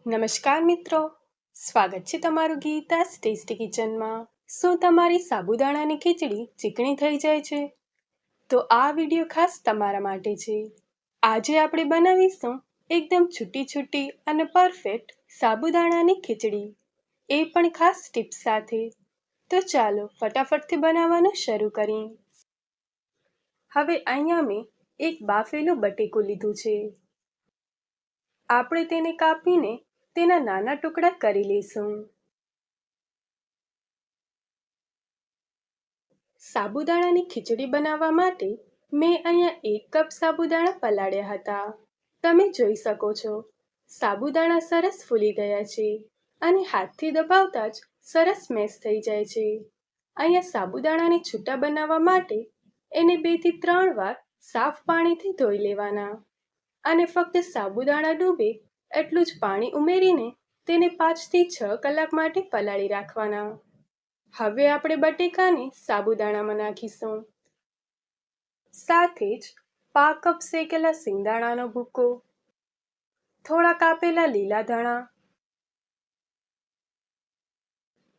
નમસ્કાર મિત્રો, સ્વાગત છે તમારું ગીતાસ ટેસ્ટી કિચનમાં। શું તમારી સાબુદાણાની ખીચડી ચીકણી થઈ જાય છે? તો આ વિડીયો ખાસ તમારા માટે છે। આજે આપણે બનાવીશું એકદમ છૂટી છૂટી અને પરફેક્ટ સાબુદાણાની ખીચડી, એ પણ ખાસ ટિપ્સ સાથે। તો ચાલો ફટાફટથી બનાવવાનું શરૂ કરીએ। હવે અહીંયા મેં એક બાફેલું બટેકું લીધું છે। આપણે તેને કાપીને તેના નાના ટુકડા કરી લઈશું। સાબુદાણાની ખીચડી બનાવવા માટે મેં અહીંયા 1 કપ સાબુદાણા પલાળ્યા હતા। તમે જોઈ શકો છો, સાબુદાણા સરસ ફૂલી ગયા છે અને હાથથી દબાવતા જ સરસ મેશ થઈ જાય છે। અહીંયા સાબુદાણાને છૂટા બનાવવા માટે એને 2 થી 3 વાર સાફ પાણીથી ધોઈ લેવાના અને ફક્ત સાબુદાણા ડૂબે એટલું જ પાણી ઉમેરીને તેને 5 થી 6 કલાક માટે પલાળી રાખવાના। હવે આપણે બટેકાને સાબુદાણામાં નાખીશું, સાથે જ 1/2 કપ શેકેલા સિંગદાણાનો ભૂકો, થોડા કાપેલા લીલા ધાણા,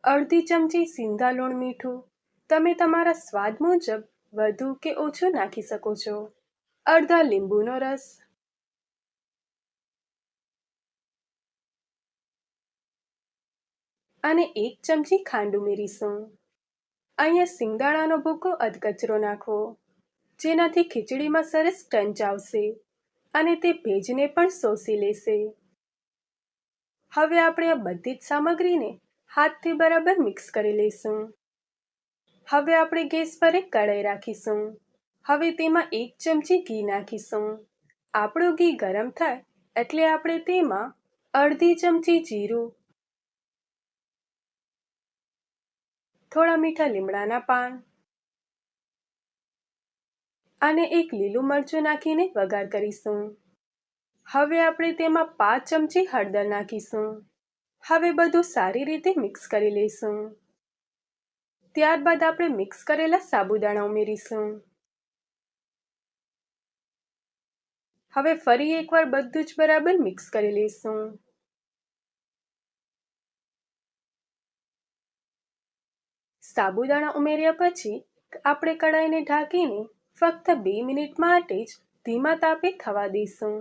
અડધી ચમચી સિંધા લૂણ મીઠું, તમે તમારા સ્વાદ મુજબ વધુ કે ઓછું નાખી શકો છો, અડધા લીંબુનો રસ અને 1 ચમચી ખાંડ ઉમેરીશું। અહીંયા સિંગદાણાનો ભૂકો અધકચરો નાખો, જેનાથી ખીચડીમાં સરસ ટંચ આવશે અને તે ભેજને પણ શોષી લેશે। હવે આપણે આ બધી જ સામગ્રીને હાથથી બરાબર મિક્સ કરી લઈશું। હવે આપણે ગેસ પર એક કઢાઈ રાખીશું। હવે તેમાં 1 ચમચી ઘી નાખીશું। આપણું ઘી ગરમ થાય એટલે આપણે તેમાં અડધી ચમચી જીરું, થોડા મીઠા લીમડાના પાન અને 1 લીલું મરચું નાખીને વઘાર કરીશું। હવે આપણે તેમાં 5 ચમચી હળદર નાખીશું। હવે બધું સારી રીતે મિક્સ કરી લઈશું। ત્યારબાદ આપણે મિક્સ કરેલા સાબુદાણા ઉમેરીશું। હવે ફરી એકવાર બધું જ બરાબર મિક્સ કરી લઈશું। સાબુદાણા ઉમેર્યા પછી આપણે કઢાઈને ઢાંકીને ફક્ત 2 મિનિટ માટે જ ધીમા તાપે થવા દઈશું।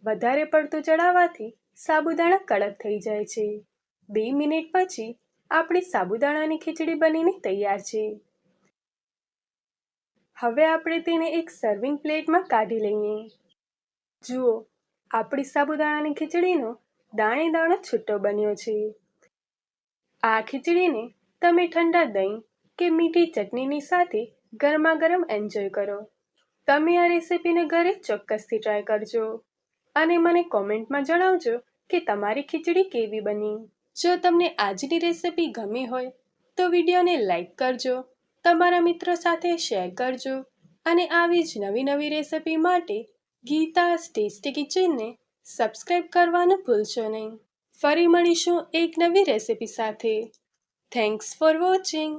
વધારે પડતું ચડાવવાથી સાબુદાણા કડક થઈ જાય છે। 2 મિનિટ પછી આપણી સાબુદાણાની ખીચડી બનીને તૈયાર છે। હવે આપણે તેને એક સર્વિંગ પ્લેટમાં કાઢી લઈએ। જુઓ, આપણી સાબુદાણાની ખીચડીનો દાણે દાણો છૂટો બન્યો છે। આ ખીચડીને તમે ઠંડા દહીં કે મીઠી ચટણીની સાથે ગરમા ગરમ એન્જોય કરો। તમે આ રેસીપીને ઘરે ચોક્કસથી ટ્રાય કરજો અને મને કોમેન્ટમાં જણાવજો કે તમારી ખીચડી કેવી બની। જો તમને આજની રેસીપી ગમી હોય તો વિડીયોને લાઈક કરજો, તમારા મિત્રો સાથે શેર કરજો અને આવી જ નવી નવી રેસીપી માટે ગીતાસ ટેસ્ટી કિચનને સબસ્ક્રાઇબ કરવાનું ભૂલશો નહીં। ફરી મળીશું એક નવી રેસીપી સાથે। Thanks for watching.